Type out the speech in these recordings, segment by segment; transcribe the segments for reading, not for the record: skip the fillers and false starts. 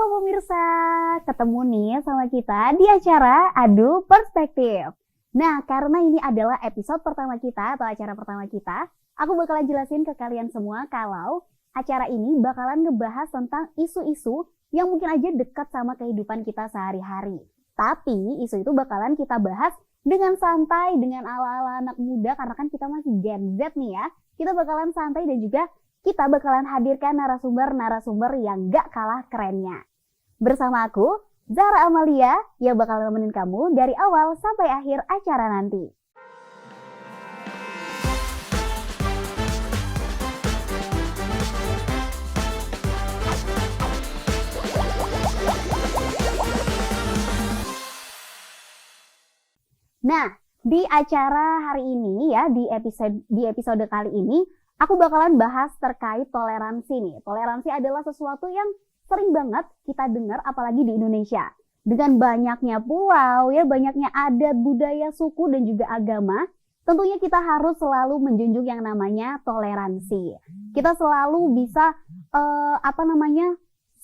pemirsa, ketemu nih sama kita di acara Adu Perspektif. Nah, karena ini adalah episode pertama kita atau acara pertama kita, aku bakalan jelasin ke kalian semua kalau acara ini bakalan ngebahas tentang isu-isu yang mungkin aja dekat sama kehidupan kita sehari-hari. Tapi isu itu bakalan kita bahas dengan santai, dengan ala-ala anak muda karena kan kita masih Gen Z nih ya. Kita bakalan santai dan juga kita bakalan hadirkan narasumber-narasumber yang gak kalah kerennya. Bersama aku, Zahra Amalia, yang bakal nemenin kamu dari awal sampai akhir acara nanti. Nah, di acara hari ini ya, di episode kali ini, aku bakalan bahas terkait toleransi nih. Toleransi adalah sesuatu yang sering banget kita dengar apalagi di Indonesia. Dengan banyaknya pulau, ya banyaknya adat, budaya, suku, dan juga agama, tentunya kita harus selalu menjunjung yang namanya toleransi. Kita selalu bisa,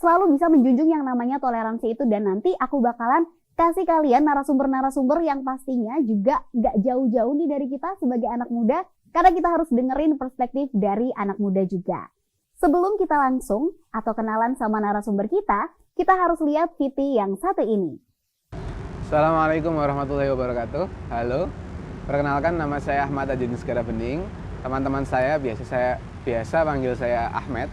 selalu bisa menjunjung yang namanya toleransi itu. Dan nanti aku bakalan kasih kalian narasumber-narasumber yang pastinya juga gak jauh-jauh nih dari kita sebagai anak muda. Karena kita harus dengerin perspektif dari anak muda juga. Sebelum kita langsung atau kenalan sama narasumber kita harus lihat VT yang satu ini. Assalamualaikum warahmatullahi wabarakatuh. Halo, perkenalkan nama saya Ahmad Ajin Segara Bening. Teman-teman saya biasa panggil saya Ahmed.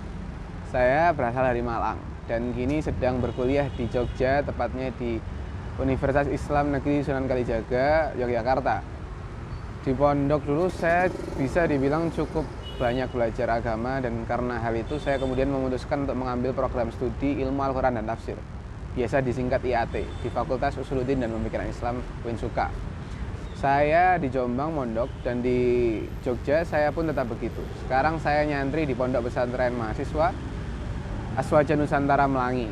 Saya berasal dari Malang dan kini sedang berkuliah di Jogja, tepatnya di Universitas Islam Negeri Sunan Kalijaga, Yogyakarta. Di pondok dulu saya bisa dibilang cukup banyak belajar agama dan karena hal itu saya kemudian memutuskan untuk mengambil program studi Ilmu Al-Quran dan Tafsir, biasa disingkat IAT, di Fakultas Usuluddin dan Pemikiran Islam Unsukka. Saya di Jombang mondok dan di Jogja saya pun tetap begitu. Sekarang saya nyantri di Pondok Pesantren Mahasiswa Aswaja Nusantara Melangi.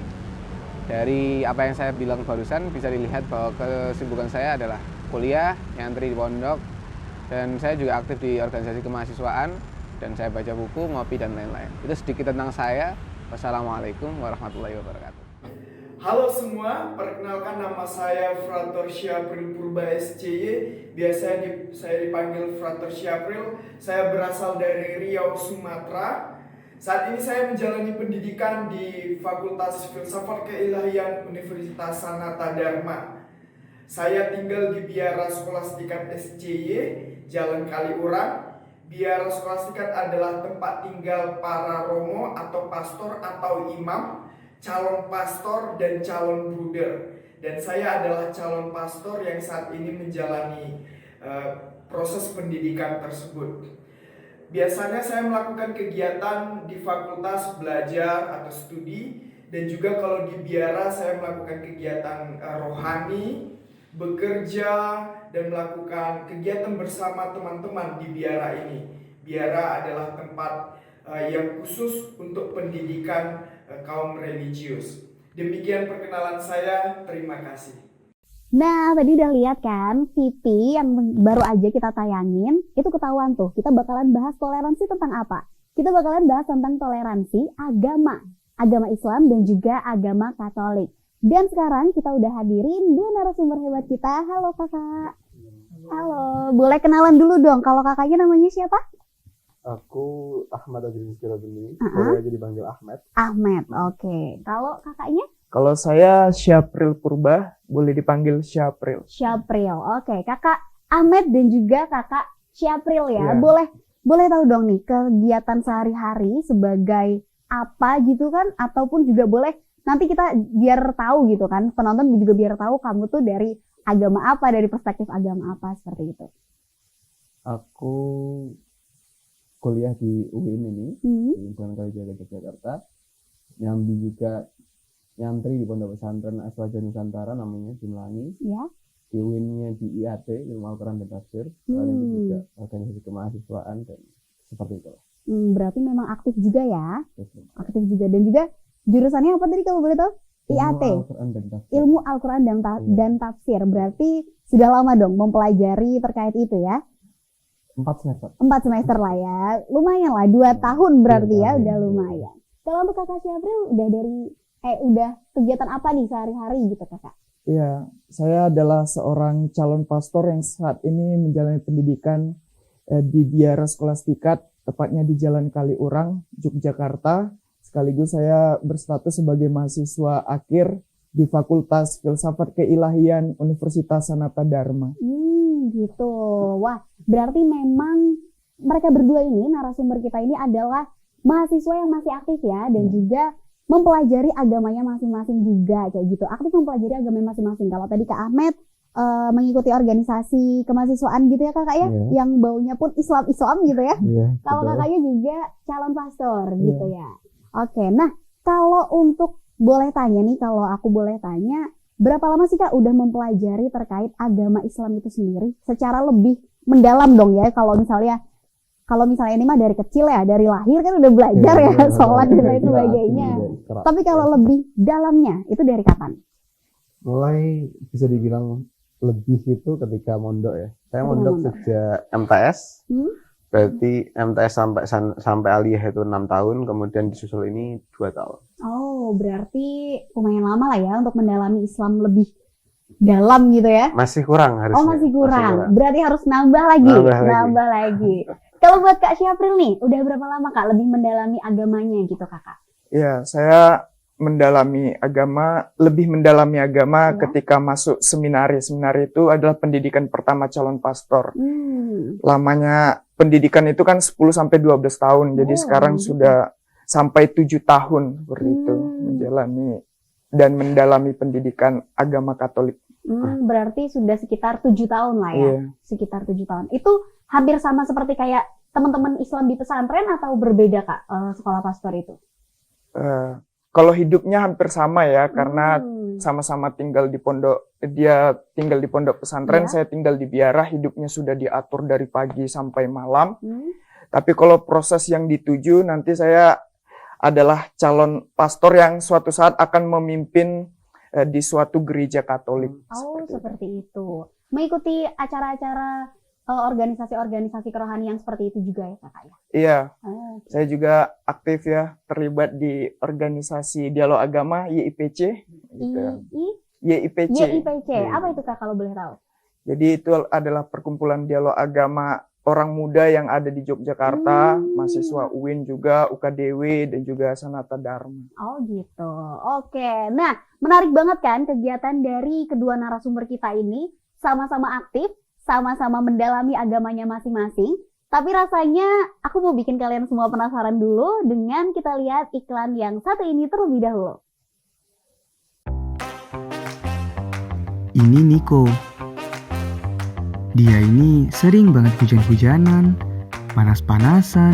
Dari apa yang saya bilang barusan bisa dilihat bahwa kesibukan saya adalah kuliah, nyantri di pondok, dan saya juga aktif di organisasi kemahasiswaan, dan saya baca buku, ngopi, dan lain-lain. Itu sedikit tentang saya. Wassalamualaikum warahmatullahi wabarakatuh. Halo semua, perkenalkan nama saya Frater Syapril Purba SCY. Biasanya saya dipanggil Frater Syapril. Saya berasal dari Riau, Sumatera. Saat ini saya menjalani pendidikan di Fakultas Filsafat Keilahian Universitas Sanata Dharma. Saya tinggal di Biara Skolastikat SCY, Jalan Kaliurang. Biara Skolastikat adalah tempat tinggal para romo atau pastor atau imam, calon pastor dan calon bruder. Dan saya adalah calon pastor yang saat ini menjalani proses pendidikan tersebut. Biasanya saya melakukan kegiatan di fakultas belajar atau studi, dan juga kalau di biara saya melakukan kegiatan rohani, bekerja, dan melakukan kegiatan bersama teman-teman di biara ini. Biara adalah tempat yang khusus untuk pendidikan kaum religius. Demikian perkenalan saya, terima kasih. Nah, tadi udah lihat kan VT yang baru aja kita tayangin, itu ketahuan tuh, kita bakalan bahas toleransi tentang apa? Kita bakalan bahas tentang toleransi agama Islam dan juga agama Katolik. Dan sekarang kita udah hadirin dua narasumber hebat kita. Halo kakak. Halo, boleh kenalan dulu dong, kalau kakaknya namanya siapa? Aku Ahmad Ajin Segara Bening, boleh aja dipanggil Ahmed. Ahmed, oke. Kalau kakaknya? Kalau saya Syapril Purba, boleh dipanggil Syapril. Syapril, oke. Kakak Ahmed dan juga kakak Syapril ya. Iya. Boleh tahu dong nih kegiatan sehari-hari sebagai apa gitu kan? Ataupun juga boleh nanti kita biar tahu gitu kan, penonton juga biar tahu kamu tuh dari agama apa, dari perspektif agama apa, seperti itu. Aku kuliah di UIN ini, di Sunan Kalijaga, Yogyakarta. Nyantri di Pondok Pesantren Aswaja Nusantara namanya di Melangi. Ya. Di UIN-nya di IAT, Ilmu Al-Quran dan Tafsir. Lalu juga organisasi kemahasiswaan dan seperti itu. Berarti memang aktif juga ya. Aktif juga dan juga jurusannya apa tadi kalau boleh tahu? IAT. Ilmu Al-Quran dan Tafsir. Berarti sudah lama dong mempelajari terkait itu ya. 4 semester. 4 semester lah ya. Lumayan lah, 2 tahun berarti ya, udah lumayan. Kalau untuk kakak Syapril udah dari udah kegiatan apa nih sehari-hari gitu kakak? Iya, saya adalah seorang calon pastor yang saat ini menjalani pendidikan di Biara Skolastikat, tepatnya di Jalan Kaliurang, Yogyakarta. Sekaligus saya berstatus sebagai mahasiswa akhir di Fakultas Filsafat Keilahian Universitas Sanata Dharma. Gitu. Wah, berarti memang mereka berdua ini, narasumber kita ini adalah mahasiswa yang masih aktif ya, dan juga mempelajari agamanya masing-masing juga, kayak gitu. Aktif mempelajari agamanya masing-masing. Kalau tadi Kak Ahmed mengikuti organisasi kemahasiswaan gitu ya kakak ya, yang baunya pun Islam-Islam gitu ya. Kalau kakaknya juga calon pastor gitu ya. Oke, nah kalau untuk boleh tanya nih, kalau aku boleh tanya, berapa lama sih Kak udah mempelajari terkait agama Islam itu sendiri? Secara lebih mendalam dong ya, kalau misalnya ini mah dari kecil ya, dari lahir kan udah belajar sholat dan lain sebagainya. Tapi kalau lebih dalamnya, itu dari kapan? Mulai bisa dibilang lebih itu ketika mondok ya. Saya mondok sejak MTS. Berarti MTS sampai aliyah itu 6 tahun, kemudian disusul ini 2 tahun. Oh, berarti lumayan lama lah ya untuk mendalami Islam lebih dalam gitu ya? Masih kurang harusnya. Oh, masih kurang. Berarti harus nambah lagi. Kalau buat Kak Syapril nih, udah berapa lama Kak lebih mendalami agamanya gitu kakak? Ya, saya lebih mendalami agama ketika masuk seminari. Seminari itu adalah pendidikan pertama calon pastor. Lamanya pendidikan itu kan 10-12 tahun, jadi sekarang sudah sampai 7 tahun seperti itu menjalani dan mendalami pendidikan agama Katolik. Berarti sudah sekitar 7 tahun lah ya. Sekitar 7 tahun. Itu hampir sama seperti kayak teman-teman Islam di pesantren atau berbeda Kak sekolah pastor itu? Kalau hidupnya hampir sama ya, karena sama-sama tinggal di pondok. Dia tinggal di pondok pesantren, saya tinggal di biara. Hidupnya sudah diatur dari pagi sampai malam. Tapi kalau proses yang dituju, nanti saya adalah calon pastor yang suatu saat akan memimpin di suatu gereja Katolik. Oh, seperti itu. Mengikuti acara-acara organisasi-organisasi kerohanian seperti itu juga ya kakak ya? Iya, saya juga aktif ya, terlibat di organisasi dialog agama YIPC. YIPC. Apa itu kak kalau boleh tahu? Jadi itu adalah perkumpulan dialog agama orang muda yang ada di Yogyakarta, mahasiswa UIN juga, UKDW, dan juga Sanata Dharma. Oh gitu, oke. Nah, menarik banget kan kegiatan dari kedua narasumber kita ini, sama-sama aktif, sama-sama mendalami agamanya masing-masing. Tapi rasanya aku mau bikin kalian semua penasaran dulu dengan kita lihat iklan yang satu ini terlebih dahulu. Ini Niko. Dia ini sering banget hujan-hujanan, panas-panasan,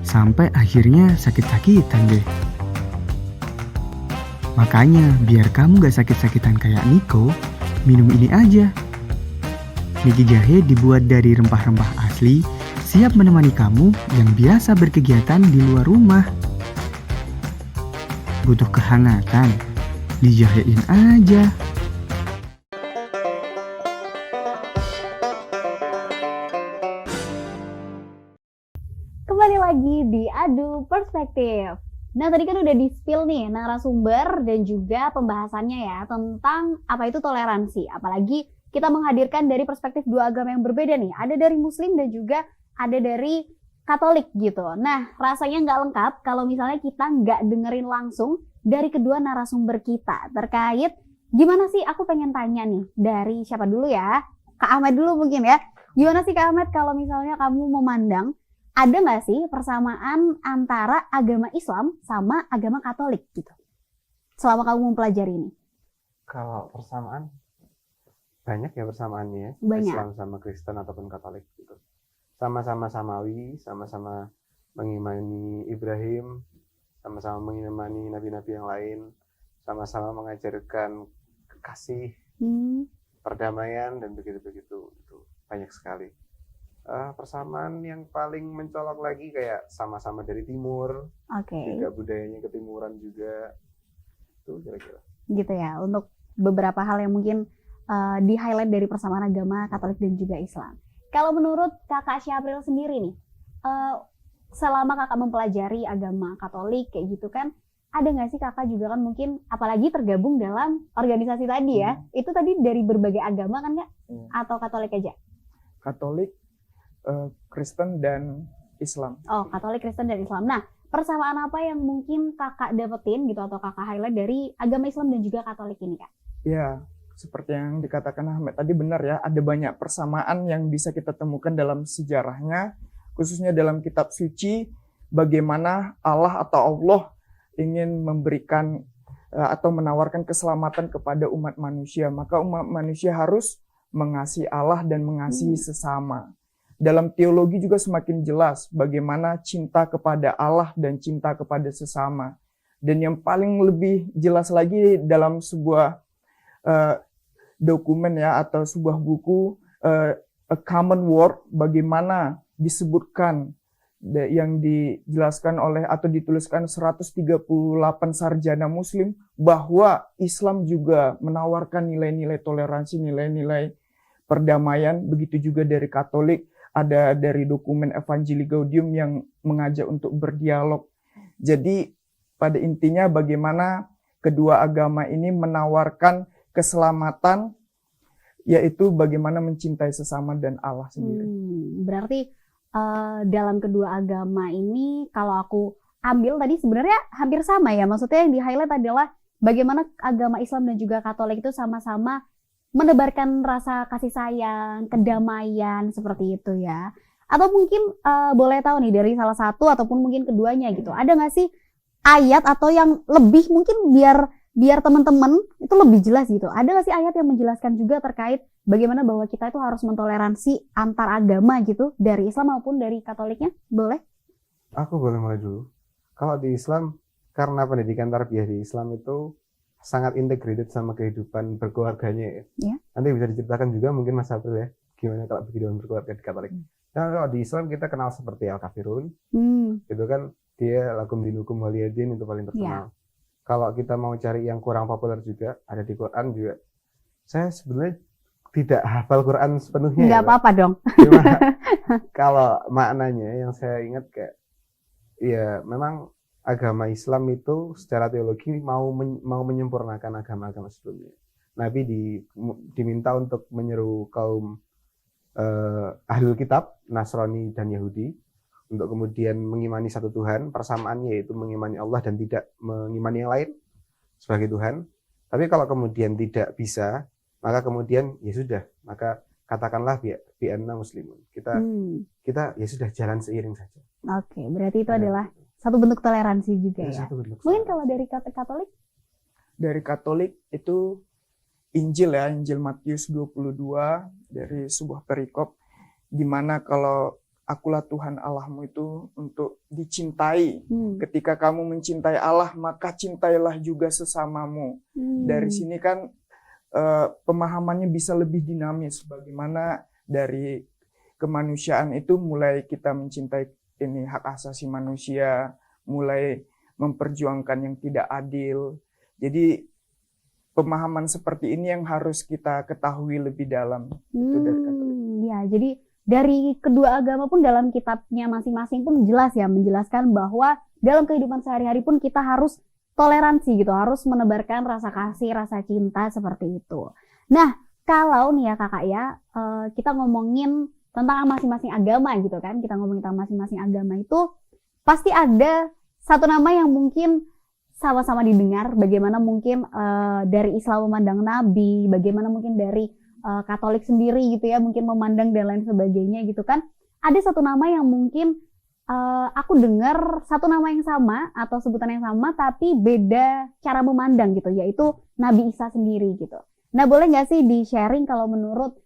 sampai akhirnya sakit-sakitan deh. Makanya biar kamu gak sakit-sakitan kayak Niko, minum ini aja. Niki jahe dibuat dari rempah-rempah asli, siap menemani kamu yang biasa berkegiatan di luar rumah. Butuh kehangatan? Dijahein aja. Kembali lagi di Adu Perspektif. Nah, tadi kan udah di-spill nih narasumber dan juga pembahasannya ya tentang apa itu toleransi. Apalagi kita menghadirkan dari perspektif dua agama yang berbeda nih. Ada dari Muslim dan juga ada dari Katolik gitu. Nah, rasanya nggak lengkap kalau misalnya kita nggak dengerin langsung dari kedua narasumber kita terkait gimana sih, aku pengen tanya nih dari siapa dulu ya? Kak Ahmed dulu mungkin ya. Gimana sih Kak Ahmed kalau misalnya kamu memandang ada nggak sih persamaan antara agama Islam sama agama Katolik gitu? Selama kamu mempelajari ini. Kalau persamaan, banyak ya persamaannya ya. Banyak. Islam sama Kristen ataupun Katolik gitu. Sama-sama samawi, sama-sama mengimani Ibrahim, sama-sama mengimani nabi-nabi yang lain, sama-sama mengajarkan kasih, perdamaian, dan begitu-begitu. Itu banyak sekali. Persamaan yang paling mencolok lagi kayak sama-sama dari timur, juga budayanya ketimuran juga, itu kira-kira. Gitu ya, untuk beberapa hal yang mungkin di-highlight dari persamaan agama Katolik dan juga Islam. Kalau menurut Kakak Syapril sendiri nih, selama Kakak mempelajari agama Katolik kayak gitu kan, ada nggak sih kakak juga kan mungkin apalagi tergabung dalam organisasi tadi ya, itu tadi dari berbagai agama kan kak? Atau Katolik aja? Katolik, Kristen, dan Islam. Oh, Katolik, Kristen, dan Islam. Nah, persamaan apa yang mungkin kakak dapetin gitu atau kakak highlight dari agama Islam dan juga Katolik ini kak? Ya, seperti yang dikatakan Ahmed tadi benar ya, ada banyak persamaan yang bisa kita temukan dalam sejarahnya, khususnya dalam kitab suci, bagaimana Allah atau Allah ingin memberikan atau menawarkan keselamatan kepada umat manusia. Maka umat manusia harus mengasihi Allah dan mengasihi sesama. Dalam teologi juga semakin jelas bagaimana cinta kepada Allah dan cinta kepada sesama. Dan yang paling lebih jelas lagi dalam sebuah dokumen ya atau sebuah buku A Common Word, bagaimana disebutkan yang dijelaskan oleh atau dituliskan 138 sarjana muslim bahwa Islam juga menawarkan nilai-nilai toleransi, nilai-nilai perdamaian. Begitu juga dari Katolik, ada dari dokumen Evangelii Gaudium yang mengajak untuk berdialog. Jadi pada intinya bagaimana kedua agama ini menawarkan keselamatan, yaitu bagaimana mencintai sesama dan Allah sendiri. Berarti dalam kedua agama ini kalau aku ambil tadi sebenarnya hampir sama ya. Maksudnya yang di-highlight adalah bagaimana agama Islam dan juga Katolik itu sama-sama menebarkan rasa kasih sayang, kedamaian seperti itu ya. Atau mungkin boleh tahu nih dari salah satu ataupun mungkin keduanya gitu. Ada nggak sih ayat atau yang lebih mungkin biar teman-teman itu lebih jelas gitu. Ada nggak sih ayat yang menjelaskan juga terkait bagaimana bahwa kita itu harus mentoleransi antar agama gitu dari Islam maupun dari Katoliknya? Boleh? Aku boleh mulai dulu. Kalau di Islam, karena pendidikan tarbiyah di Islam itu sangat integrated sama kehidupan berkeluarganya ya. Ya. Nanti bisa diceritakan juga mungkin Mas April ya, gimana kalau kehidupan berkeluarga di Katolik. Nah, kalau di Islam kita kenal seperti Al-Kafirun, itu kan dia lakum dinukum waliyadin, itu paling terkenal. Kalau kita mau cari yang kurang populer juga, ada di Quran juga. Saya sebenarnya tidak hafal Quran sepenuhnya. Nggak apa-apa dong. Cuma kalau maknanya yang saya ingat kayak, ya memang agama Islam itu secara teologi mau menyempurnakan agama-agama sebelumnya. Nabi diminta untuk menyeru kaum Ahlul Kitab, Nasrani dan Yahudi, untuk kemudian mengimani satu Tuhan, persamaannya yaitu mengimani Allah dan tidak mengimani yang lain sebagai Tuhan. Tapi kalau kemudian tidak bisa, maka kemudian ya sudah, maka katakanlah bi'anna muslimun. Kita ya sudah jalan seiring saja. Oke, berarti itu adalah satu bentuk toleransi juga ya. Mungkin kalau dari Katolik? Dari Katolik itu Injil ya, Injil Matius 22 dari sebuah perikop, di mana kalau akulah Tuhan Allahmu itu untuk dicintai. Ketika kamu mencintai Allah, maka cintailah juga sesamamu. Dari sini kan pemahamannya bisa lebih dinamis. Bagaimana dari kemanusiaan itu mulai kita mencintai ini hak asasi manusia, mulai memperjuangkan yang tidak adil. Jadi pemahaman seperti ini yang harus kita ketahui lebih dalam. Itu dari Katolik. Ya, jadi dari kedua agama pun dalam kitabnya masing-masing pun jelas ya menjelaskan bahwa dalam kehidupan sehari-hari pun kita harus toleransi gitu, harus menebarkan rasa kasih, rasa cinta seperti itu. Nah, kalau nih ya kakak ya, kita ngomongin tentang masing-masing agama gitu kan, kita ngomongin tentang masing-masing agama itu pasti ada satu nama yang mungkin sama-sama didengar, bagaimana mungkin dari Islam memandang Nabi, bagaimana mungkin dari Katolik sendiri gitu ya, mungkin memandang dan lain sebagainya gitu kan. Ada satu nama yang mungkin aku dengar satu nama yang sama atau sebutan yang sama tapi beda cara memandang gitu, yaitu Nabi Isa sendiri gitu. Nah, boleh nggak sih di-sharing kalau menurut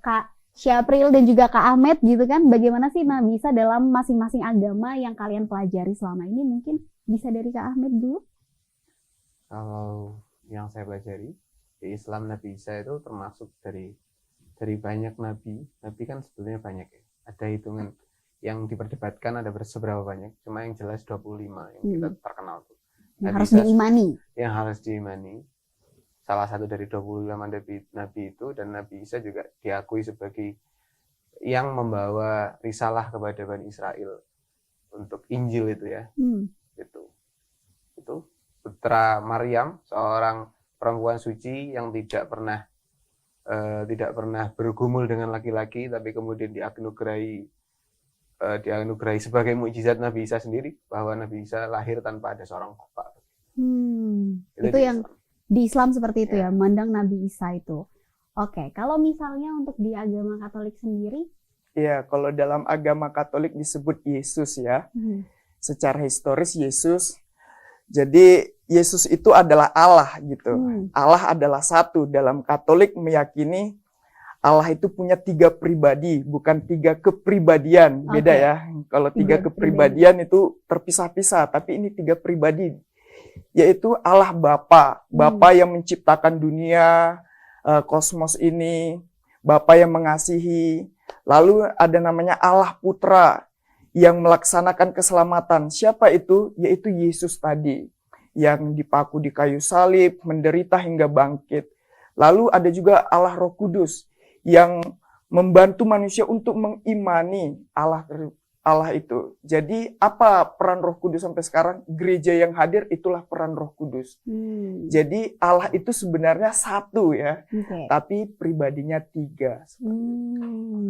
Kak Syapril dan juga Kak Ahmed gitu kan, bagaimana sih Nabi Isa dalam masing-masing agama yang kalian pelajari selama ini? Mungkin bisa dari Kak Ahmed dulu. Kalau yang saya pelajari di Islam, Nabi Isa itu termasuk dari banyak nabi. Nabi kan sebetulnya banyak ya. Ada hitungan yang diperdebatkan ada seberapa banyak. Cuma yang jelas 25 yang kita terkenal tuh. Yang harus diimani. Yang harus diimani. Salah satu dari 25 nabi itu, dan Nabi Isa juga diakui sebagai yang membawa risalah kepada Bani Israel untuk Injil itu ya. Gitu. itu putra Maryam, seorang perempuan suci yang tidak pernah bergumul dengan laki-laki, tapi kemudian dianugerahi sebagai mukjizat Nabi Isa sendiri, bahwa Nabi Isa lahir tanpa ada seorang bapak. Itu yang di Islam seperti itu ya, memandang Nabi Isa itu. Oke, kalau misalnya untuk di agama Katolik sendiri? Ya, kalau dalam agama Katolik disebut Yesus ya. Secara historis Yesus, jadi Yesus itu adalah Allah gitu. Allah adalah satu. Dalam Katolik meyakini Allah itu punya 3 pribadi, bukan 3 kepribadian. Beda ya. Kalau 3 kepribadian itu terpisah-pisah, tapi ini 3 pribadi. Yaitu Allah Bapa, Bapa yang menciptakan dunia, kosmos ini, Bapa yang mengasihi. Lalu ada namanya Allah Putra yang melaksanakan keselamatan. Siapa itu? Yaitu Yesus tadi, yang dipaku di kayu salib, menderita hingga bangkit. Lalu ada juga Allah Roh Kudus yang membantu manusia untuk mengimani Allah itu. Jadi apa peran Roh Kudus sampai sekarang? Gereja yang hadir itulah peran Roh Kudus. Jadi Allah itu sebenarnya satu ya, tapi pribadinya 3.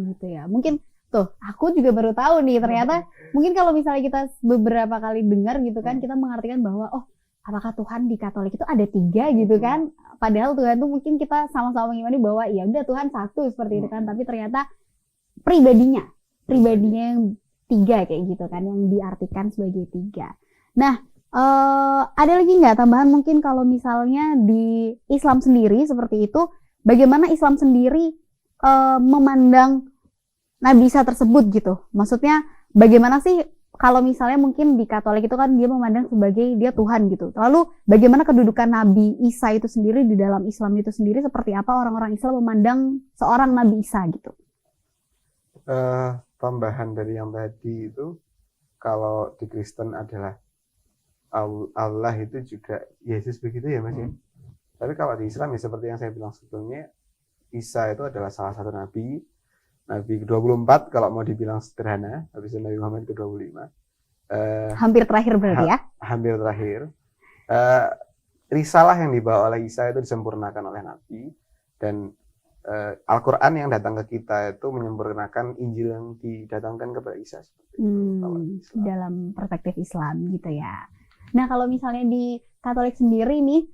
Gitu ya. Mungkin tuh, aku juga baru tahu nih, ternyata mungkin kalau misalnya kita beberapa kali dengar gitu kan, kita mengartikan bahwa oh, apakah Tuhan di Katolik itu ada 3 gitu kan? Padahal Tuhan tuh mungkin kita sama-sama mengimani bahwa ya udah Tuhan satu seperti itu kan, tapi ternyata pribadinya yang 3 kayak gitu kan, yang diartikan sebagai 3. Nah, ada lagi nggak tambahan mungkin kalau misalnya di Islam sendiri seperti itu, bagaimana Islam sendiri memandang Nabi Isa tersebut gitu? Maksudnya bagaimana sih kalau misalnya mungkin di Katolik itu kan dia memandang sebagai dia Tuhan gitu. Lalu bagaimana kedudukan Nabi Isa itu sendiri di dalam Islam itu sendiri, seperti apa orang-orang Islam memandang seorang Nabi Isa gitu? Tambahan dari yang tadi itu, kalau di Kristen adalah Allah itu juga Yesus begitu ya Mas ya. Tapi kalau di Islam ya seperti yang saya bilang sebelumnya, Isa itu adalah salah satu Nabi ke-24 kalau mau dibilang sederhana, habis itu Nabi Muhammad ke-25. Hampir terakhir berarti ya? Hampir terakhir. Risalah yang dibawa oleh Isa itu disempurnakan oleh Nabi, dan Al-Quran yang datang ke kita itu menyempurnakan Injil yang didatangkan kepada Isa. Dalam perspektif Islam gitu ya. Nah kalau misalnya di Katolik sendiri nih,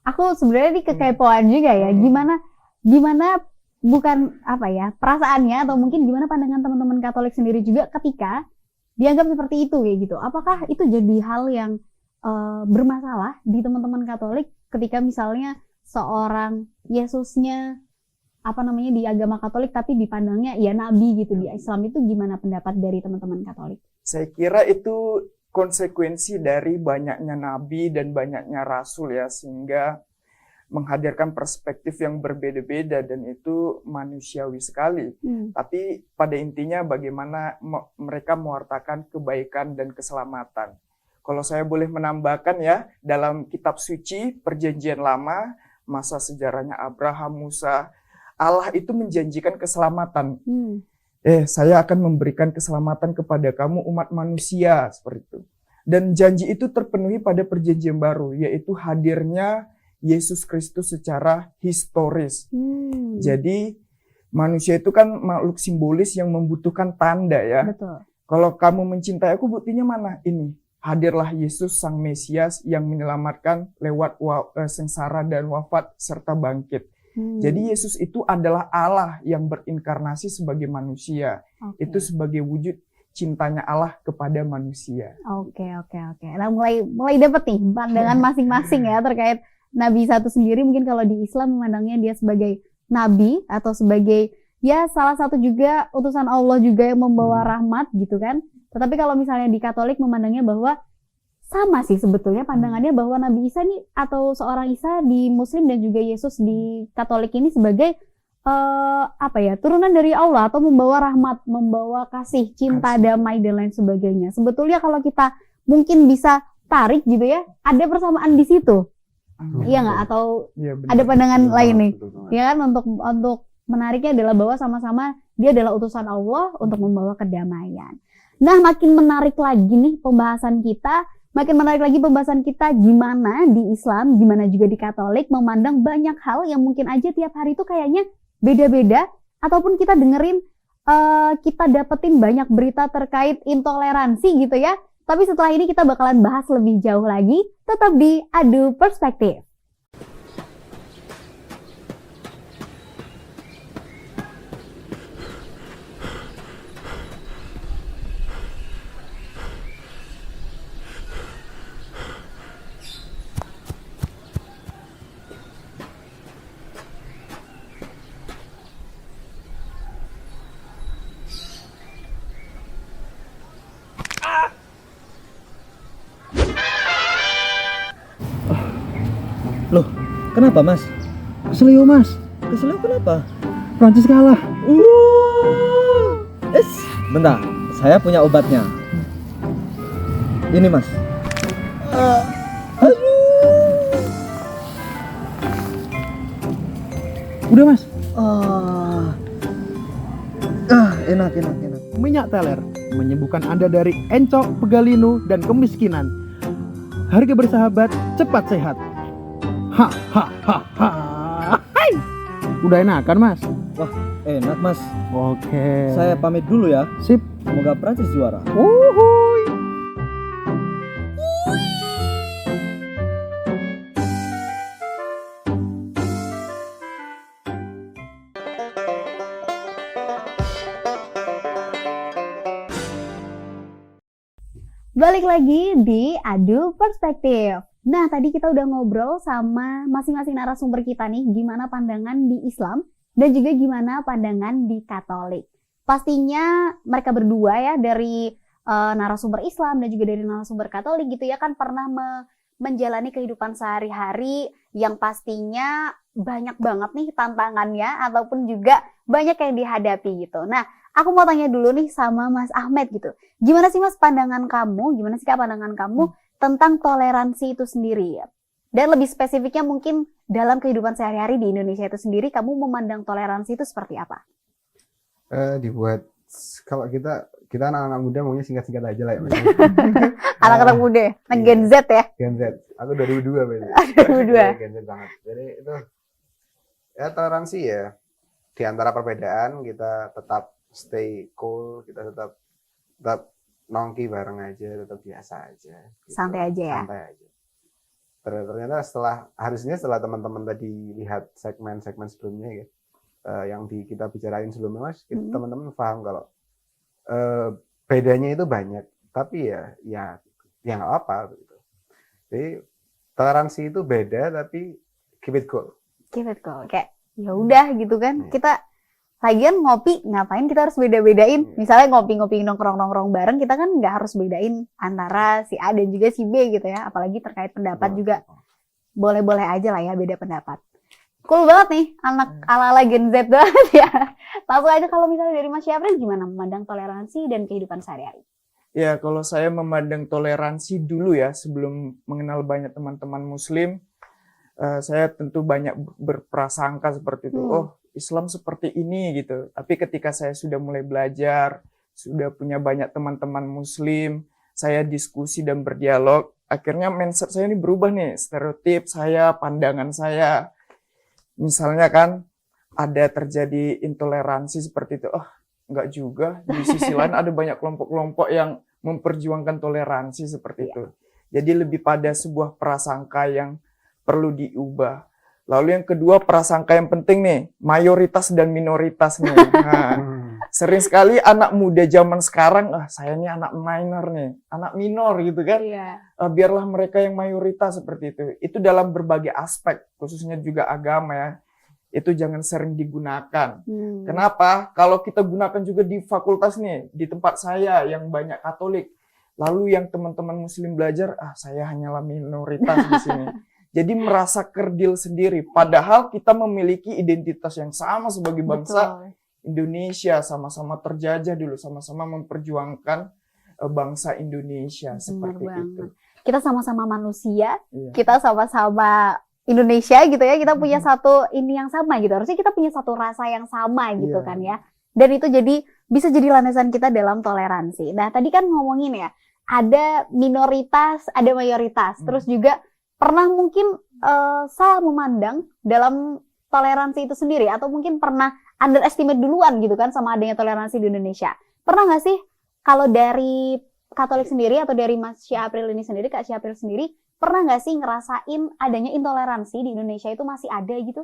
aku sebenarnya di kekepoan juga ya, gimana bukan apa ya perasaannya, atau mungkin gimana pandangan teman-teman Katolik sendiri juga ketika dianggap seperti itu kayak gitu. Apakah itu jadi hal yang bermasalah di teman-teman Katolik ketika misalnya seorang Yesusnya di agama Katolik tapi dipandangnya ya nabi gitu di Islam, itu gimana pendapat dari teman-teman Katolik? Saya kira itu konsekuensi dari banyaknya nabi dan banyaknya rasul ya, sehingga menghadirkan perspektif yang berbeda-beda, dan itu manusiawi sekali. Tapi pada intinya bagaimana mereka mewartakan kebaikan dan keselamatan. Kalau saya boleh menambahkan ya, dalam kitab suci Perjanjian Lama, masa sejarahnya Abraham, Musa, Allah itu menjanjikan keselamatan. Saya akan memberikan keselamatan kepada kamu umat manusia, seperti itu. Dan janji itu terpenuhi pada Perjanjian Baru, yaitu hadirnya Yesus Kristus secara historis. Jadi manusia itu kan makhluk simbolis yang membutuhkan tanda ya. Betul. Kalau kamu mencintai aku, buktinya mana? Ini. Hadirlah Yesus Sang Mesias yang menyelamatkan lewat sengsara dan wafat serta bangkit. Jadi Yesus itu adalah Allah yang berinkarnasi sebagai manusia. Itu sebagai wujud cintanya Allah kepada manusia. Oke. Nah, mulai dapat nih pandangan masing-masing ya terkait Nabi Isa sendiri. Mungkin kalau di Islam memandangnya dia sebagai nabi atau sebagai ya salah satu juga utusan Allah juga yang membawa rahmat gitu kan. Tetapi kalau misalnya di Katolik memandangnya bahwa sama sih sebetulnya pandangannya bahwa Nabi Isa nih atau seorang Isa di Muslim dan juga Yesus di Katolik ini sebagai turunan dari Allah atau membawa rahmat, membawa kasih, cinta, damai dan lain sebagainya. Sebetulnya kalau kita mungkin bisa tarik gitu ya, ada persamaan di situ. Iya nggak? Atau ada pandangan lain nih? Ya kan, untuk menariknya adalah bahwa sama-sama dia adalah utusan Allah untuk membawa kedamaian. Nah, makin menarik lagi nih pembahasan kita Makin menarik lagi pembahasan kita gimana di Islam, gimana juga di Katolik memandang banyak hal yang mungkin aja tiap hari itu kayaknya beda-beda, ataupun kita dengerin, kita dapetin banyak berita terkait intoleransi gitu ya. Tapi setelah ini kita bakalan bahas lebih jauh lagi, tetap di Adu Perspektif. Loh, kenapa mas? Keselio mas? Keselio kenapa? Prancis kalah. Bentar, saya punya obatnya. Ini mas. Udah mas. Enak. Minyak teler menyembuhkan Anda dari encok, pegalinu, dan kemiskinan. Harga bersahabat, cepat sehat. Hai. Udah enakan mas? Wah, enak mas. Oke. Saya pamit dulu ya. Sip. Semoga Prancis juara. Uhuy. Balik lagi di Adu Perspektif. Nah, tadi kita udah ngobrol sama masing-masing narasumber kita nih, gimana pandangan di Islam dan juga gimana pandangan di Katolik. Pastinya mereka berdua ya, dari narasumber Islam dan juga dari narasumber Katolik gitu ya, kan pernah menjalani kehidupan sehari-hari yang pastinya banyak banget nih tantangannya ataupun juga banyak yang dihadapi gitu. Nah, aku mau tanya dulu nih sama Mas Ahmed gitu. Gimana sih Mas pandangan kamu, gimana sih Kak pandangan kamu tentang toleransi itu sendiri ya? Dan lebih spesifiknya mungkin dalam kehidupan sehari-hari di Indonesia itu sendiri, kamu memandang toleransi itu seperti apa? Dibuat kalau kita anak-anak muda maunya singkat-singkat aja lah ya. Anak-anak muda, Gen Z ya? Gen Z. Aku 2002 berarti. 2002. Gen Z banget. Jadi itu ya toleransi ya. Di antara perbedaan kita tetap stay cool, kita tetap nongki bareng aja, tetap biasa aja. Gitu. Santai aja ya? Santai aja. Ternyata harusnya setelah teman-teman tadi lihat segmen-segmen sebelumnya ya, yang kita bicarain sebelumnya mas, teman-teman paham kalau bedanya itu banyak, tapi ya nggak apa gitu. Jadi toleransi itu beda, tapi keep it cool. Keep it cool, kayak ya udah gitu kan. Kita lagian ngopi, ngapain kita harus beda-bedain? Misalnya ngopi-ngopi nongkrong-nongkrong bareng, kita kan nggak harus bedain antara si A dan juga si B gitu ya. Apalagi terkait pendapat juga boleh-boleh aja lah ya beda pendapat. Cool banget nih, anak ala-ala Gen Z banget ya. Langsung aja kalau misalnya dari Mas Syafril gimana memandang toleransi dan kehidupan sehari-hari? Ya, kalau saya memandang toleransi dulu ya, sebelum mengenal banyak teman-teman Muslim, saya tentu banyak berprasangka seperti itu. Oh, Islam seperti ini gitu. Tapi ketika saya sudah mulai belajar, sudah punya banyak teman-teman Muslim, saya diskusi dan berdialog, akhirnya mindset saya ini berubah nih, stereotip saya, pandangan saya. Misalnya kan ada terjadi intoleransi seperti itu. Oh, enggak juga. Di sisi lain ada banyak kelompok-kelompok yang memperjuangkan toleransi seperti itu. Jadi lebih pada sebuah prasangka yang perlu diubah. Lalu yang kedua, prasangka yang penting nih, mayoritas dan minoritas nih. Nah, sering sekali anak muda zaman sekarang, saya ini anak minor nih, anak minor gitu kan. Biarlah mereka yang mayoritas seperti itu. Itu dalam berbagai aspek, khususnya juga agama ya. Itu jangan sering digunakan. Kenapa? Kalau kita gunakan juga di fakultas nih, di tempat saya yang banyak Katolik. Lalu yang teman-teman Muslim belajar, saya hanyalah minoritas di sini. Jadi merasa kerdil sendiri. Padahal kita memiliki identitas yang sama sebagai bangsa Indonesia. Sama-sama terjajah dulu, sama-sama memperjuangkan bangsa Indonesia. Seperti itu. Kita sama-sama manusia, kita sama-sama Indonesia gitu ya. Kita punya satu ini yang sama gitu. Harusnya kita punya satu rasa yang sama gitu kan ya. Dan itu bisa jadi landasan kita dalam toleransi. Nah tadi kan ngomongin ya, ada minoritas, ada mayoritas. Terus juga pernah mungkin salah memandang dalam toleransi itu sendiri, atau mungkin pernah underestimate duluan gitu kan sama adanya toleransi di Indonesia. Pernah nggak sih kalau dari Katolik sendiri atau dari Mas Syapril ini sendiri, Kak Syapril sendiri, pernah nggak sih ngerasain adanya intoleransi di Indonesia itu masih ada gitu?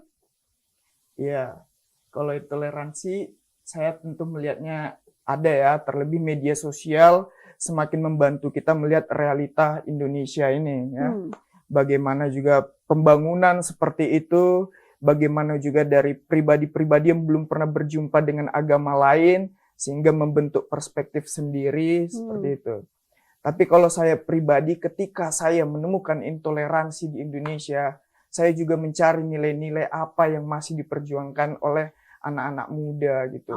Iya, kalau toleransi saya tentu melihatnya ada ya, terlebih media sosial semakin membantu kita melihat realita Indonesia ini ya. Bagaimana juga pembangunan seperti itu, bagaimana juga dari pribadi-pribadi yang belum pernah berjumpa dengan agama lain sehingga membentuk perspektif sendiri seperti itu. Tapi kalau saya pribadi, ketika saya menemukan intoleransi di Indonesia, saya juga mencari nilai-nilai apa yang masih diperjuangkan oleh anak-anak muda gitu.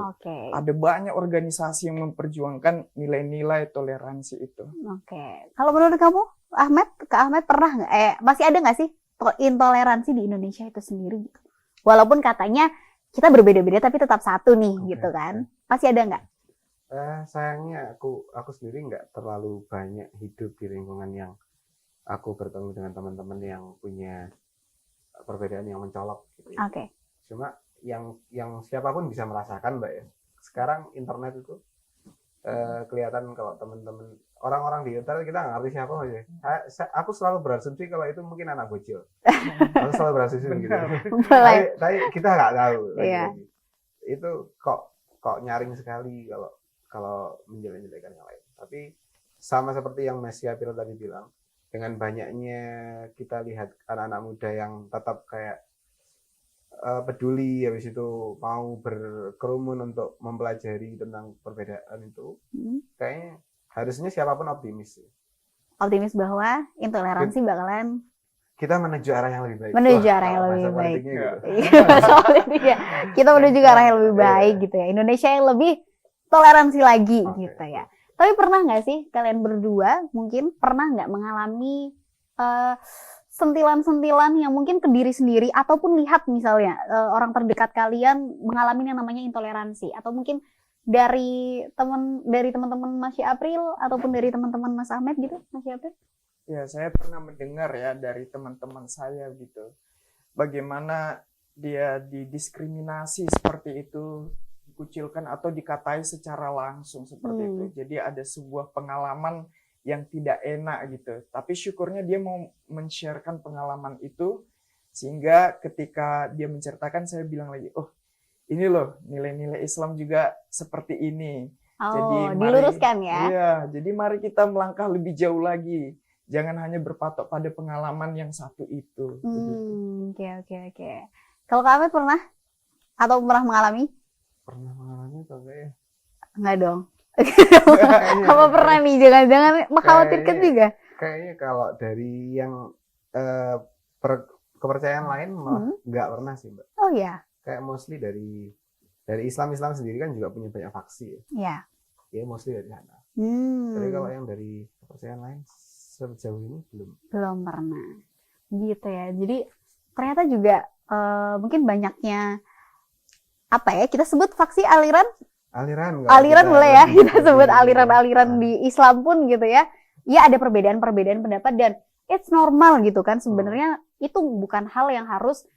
Ada banyak organisasi yang memperjuangkan nilai-nilai toleransi itu. Kalau menurut kamu, Kak Ahmed pernah nggak? Masih ada nggak sih intoleransi di Indonesia itu sendiri? Gitu? Walaupun katanya kita berbeda-beda tapi tetap satu nih, gitu kan? Masih ada nggak? Sayangnya aku sendiri nggak terlalu banyak hidup di lingkungan yang aku bertemu dengan teman-teman yang punya perbedaan yang mencolok gitu ya. Cuma yang siapapun bisa merasakan, Mbak ya. Sekarang internet itu kelihatan kalau teman-teman orang-orang di internet kita nggak ngerti siapa aja. Aku selalu berasumsi kalau itu mungkin anak bocil. Aku selalu berasumsi gitu. Tapi kita nggak tahu. Itu kok nyaring sekali kalau menjelek-jelekan yang lain. Tapi sama seperti yang Mas Syapril tadi bilang, dengan banyaknya kita lihat anak-anak muda yang tetap kayak peduli, habis itu mau berkerumun untuk mempelajari tentang perbedaan itu, kayaknya harusnya siapapun optimis. Optimis bahwa intoleransi bakalan kita menuju arah yang lebih baik. Menuju arah yang lebih baik. Gitu. Kita menuju ke arah yang lebih baik gitu ya. Indonesia yang lebih toleransi lagi gitu ya. Tapi pernah nggak sih kalian berdua mungkin pernah nggak mengalami sentilan-sentilan yang mungkin ke diri sendiri, ataupun lihat misalnya orang terdekat kalian mengalami yang namanya intoleransi, atau mungkin dari teman-teman Mas Syapril ataupun dari teman-teman Mas Ahmed gitu, Mas Syapril? Ya, saya pernah mendengar ya dari teman-teman saya gitu, bagaimana dia didiskriminasi seperti itu, dikucilkan atau dikatai secara langsung seperti itu. Jadi ada sebuah pengalaman yang tidak enak gitu. Tapi syukurnya dia mau men-sharekan pengalaman itu, sehingga ketika dia menceritakan saya bilang lagi, oh ini loh nilai-nilai Islam juga seperti ini. Jadi diluruskan ya. Iya, jadi mari kita melangkah lebih jauh lagi. Jangan hanya berpatok pada pengalaman yang satu itu. Oke. Kalau Kak Ahmed pernah? Atau pernah mengalami? Pernah mengalami atau enggak ya? Enggak dong. Apa pernah nih? Jangan-jangan mengkhawatirkan juga? Kayaknya kalau dari yang kepercayaan lain malah nggak pernah sih, Mbak. Oh ya. Kayak mostly dari Islam sendiri kan juga punya banyak faksi ya. Iya. Ya mostly dari sana. Tapi kalau yang dari kepercayaan lain sejauh ini belum pernah. Gitu ya. Jadi ternyata juga mungkin banyaknya apa ya? Kita sebut faksi aliran boleh ya, kita sebut aliran-aliran di Islam pun gitu ya. Ya ada perbedaan-perbedaan pendapat dan it's normal gitu kan. Sebenarnya itu bukan hal yang harus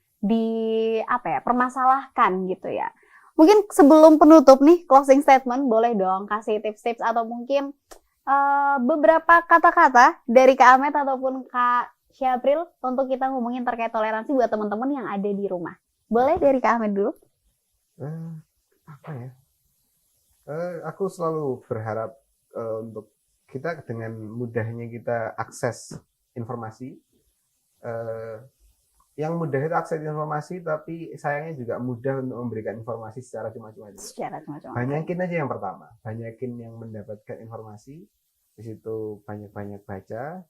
permasalahkan gitu ya. Mungkin sebelum penutup nih, closing statement, boleh dong kasih tips-tips atau mungkin beberapa kata-kata dari Kak Ahmed ataupun Kak Syapril untuk kita ngomongin terkait toleransi buat teman-teman yang ada di rumah. Boleh dari Kak Ahmed dulu? Apa ya? Aku selalu berharap untuk kita dengan mudahnya kita akses informasi, yang mudah itu akses informasi, tapi sayangnya juga mudah untuk memberikan informasi secara cuma-cuma. Banyakin aja yang pertama, banyakin yang mendapatkan informasi, di situ banyak-banyak baca.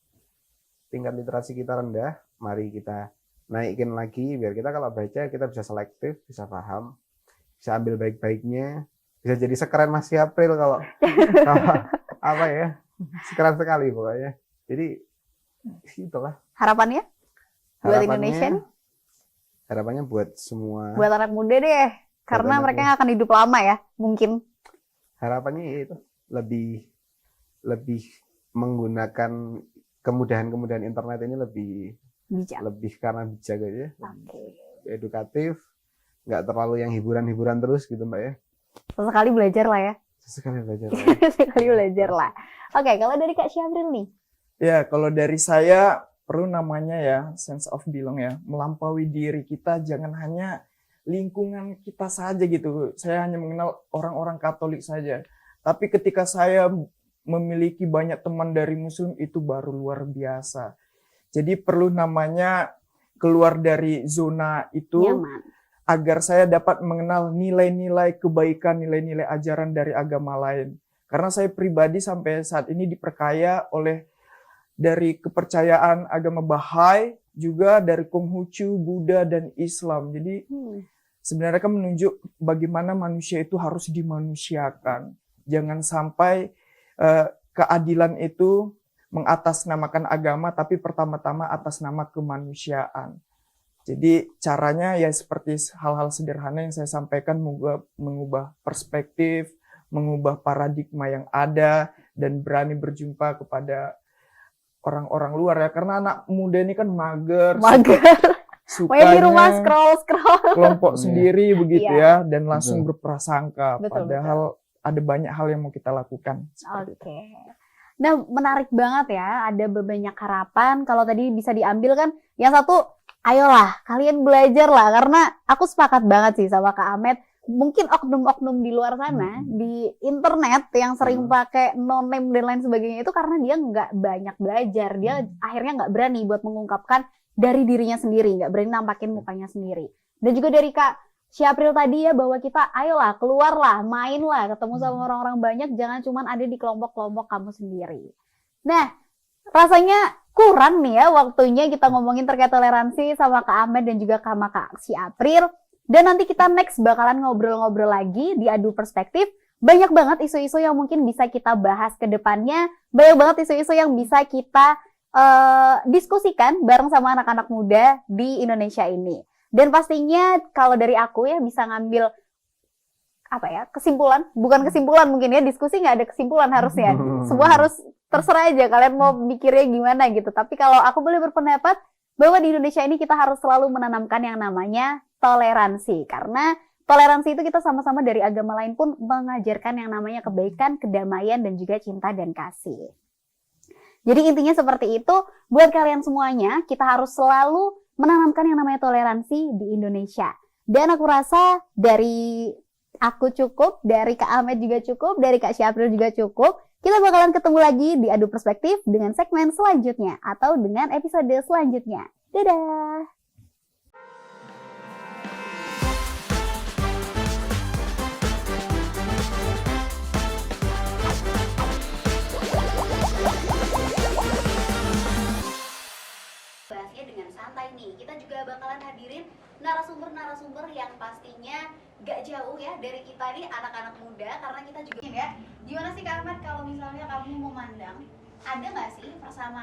Tingkat literasi kita rendah, mari kita naikin lagi biar kita kalau baca kita bisa selektif, bisa paham, bisa ambil baik-baiknya. Bisa jadi sekeren Mas Syapril kalau apa ya, sekeren sekali pokoknya. Jadi itulah harapannya buat Indonesia nih? Harapannya buat semua, buat anak muda deh, karena mereka nggak akan hidup lama ya mungkin. Harapannya itu lebih menggunakan kemudahan-kemudahan internet ini Bijak. lebih karena bijak aja, Oke. edukatif, nggak terlalu yang hiburan-hiburan terus gitu Mbak ya. Sesekali belajar lah ya. Sesekali belajar. Mbak. Sesekali belajar lah. Oke, kalau dari Kak Syapril nih. Ya, kalau dari saya perlu namanya ya sense of belong ya, melampaui diri kita, jangan hanya lingkungan kita saja gitu. Saya hanya mengenal orang-orang Katolik saja. Tapi ketika saya memiliki banyak teman dari Muslim itu baru luar biasa. Jadi perlu namanya keluar dari zona itu Nyaman. agar saya dapat mengenal nilai-nilai kebaikan, nilai-nilai ajaran dari agama lain. Karena saya pribadi sampai saat ini diperkaya oleh dari kepercayaan agama Bahai, juga dari Konghucu, Buddha, dan Islam. Jadi sebenarnya kan menunjuk bagaimana manusia itu harus dimanusiakan. Jangan sampai keadilan itu mengatasnamakan agama, tapi pertama-tama atas nama kemanusiaan. Jadi caranya ya seperti hal-hal sederhana yang saya sampaikan, mengubah perspektif, mengubah paradigma yang ada, dan berani berjumpa kepada orang-orang luar ya. Karena anak muda ini kan mager. Pokoknya di rumah scroll. Kelompok sendiri begitu Iya. ya, dan langsung berprasangka. Betul, Padahal ada banyak hal yang mau kita lakukan. Oke. Nah, menarik banget ya. Ada banyak harapan. Kalau tadi bisa diambil kan, yang satu, ayolah kalian belajar lah. Karena aku sepakat banget sih sama Kak Ahmed. Mungkin oknum-oknum di luar sana, di internet yang sering pakai no name dan lain sebagainya itu karena dia nggak banyak belajar. Dia akhirnya nggak berani buat mengungkapkan dari dirinya sendiri, nggak berani nampakin mukanya sendiri. Dan juga dari Kak Syapril tadi ya, bahwa kita ayolah keluarlah, mainlah, ketemu sama orang-orang banyak, jangan cuma ada di kelompok-kelompok kamu sendiri. Nah, rasanya kurang nih ya waktunya kita ngomongin terkait toleransi sama Kak Ahmed dan juga sama Kak Syapril. Dan nanti kita next bakalan ngobrol-ngobrol lagi di Adu Perspektif. Banyak banget isu-isu yang mungkin bisa kita bahas ke depannya. Banyak banget isu-isu yang bisa kita diskusikan bareng sama anak-anak muda di Indonesia ini. Dan pastinya kalau dari aku ya bisa ngambil kesimpulan, bukan kesimpulan mungkin ya, diskusi nggak ada kesimpulan harusnya. Semua harus terserah aja kalian mau mikirnya gimana gitu. Tapi kalau aku boleh berpendapat bahwa di Indonesia ini kita harus selalu menanamkan yang namanya toleransi. Karena toleransi itu kita sama-sama dari agama lain pun mengajarkan yang namanya kebaikan, kedamaian, dan juga cinta dan kasih. Jadi intinya seperti itu, buat kalian semuanya, kita harus selalu menanamkan yang namanya toleransi di Indonesia. Dan aku rasa dari aku cukup, dari Kak Ahmed juga cukup, dari Kak Syapril juga cukup. Kita bakalan ketemu lagi di Adu Perspektif dengan segmen selanjutnya atau dengan episode selanjutnya. Dadah! Bahasnya dengan santai nih. Kita juga bakalan hadirin narasumber-narasumber yang pastinya gak jauh ya dari kita nih anak-anak muda, karena kita juga ya. Gimana sih Kak Ahmad kalau misalnya kamu memandang ada nggak sih persamaan